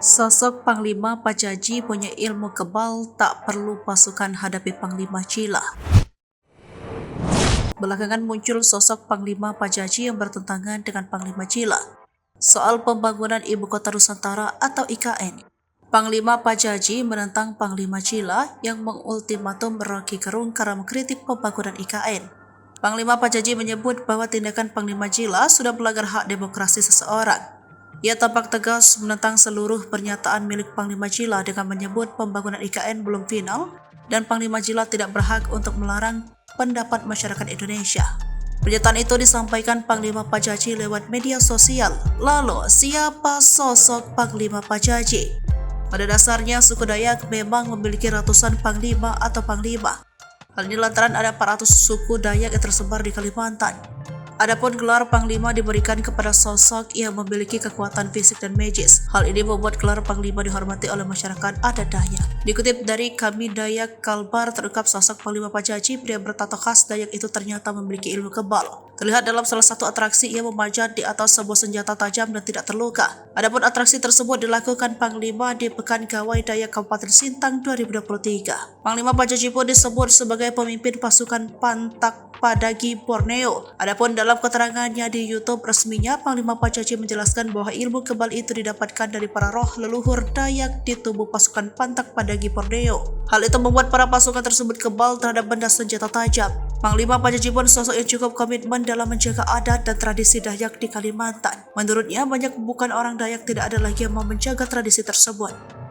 Sosok Panglima Pajaji punya ilmu kebal, tak perlu pasukan hadapi Panglima Cila. Belakangan muncul sosok Panglima Pajaji yang bertentangan dengan Panglima Cila soal pembangunan Ibu Kota Nusantara atau IKN. Panglima Pajaji menentang Panglima Cila yang mengultimatum Rocky Gerung karena mengkritik pembangunan IKN. Panglima Pajaji menyebut bahwa tindakan Panglima Cila sudah melanggar hak demokrasi seseorang. Ia tampak tegas menentang seluruh pernyataan milik Panglima Cila dengan menyebut pembangunan IKN belum final dan Panglima Cila tidak berhak untuk melarang pendapat masyarakat Indonesia. Pernyataan itu disampaikan Panglima Pajaji lewat media sosial. Lalu, siapa sosok Panglima Pajaji? Pada dasarnya, suku Dayak memang memiliki ratusan panglima atau panglima. Hal ini lantaran ada 400 suku Dayak yang tersebar di Kalimantan. Adapun gelar Panglima diberikan kepada sosok yang memiliki kekuatan fisik dan magis. Hal ini membuat gelar Panglima dihormati oleh masyarakat adat Dayak. Dikutip dari Kami Dayak Kalbar, terungkap sosok Panglima Pajaji, pria bertato khas Dayak itu ternyata memiliki ilmu kebal. Terlihat dalam salah satu atraksi ia memanjat di atas sebuah senjata tajam dan tidak terluka. Adapun atraksi tersebut dilakukan Panglima di Pekan Gawai Dayak Kabupaten Sintang 2023. Panglima Pajaji pun disebut sebagai pemimpin pasukan Pantak Padagi Borneo. Adapun dalam keterangannya di YouTube resminya, Panglima Pajaji menjelaskan bahwa ilmu kebal itu didapatkan dari para roh leluhur Dayak di tubuh pasukan Pantak Padagi Borneo. Hal itu membuat para pasukan tersebut kebal terhadap benda senjata tajam. Panglima Pajaji pun sosok yang cukup komitmen dalam menjaga adat dan tradisi Dayak di Kalimantan. Menurutnya, banyak bukan orang Dayak tidak ada lagi yang mau menjaga tradisi tersebut.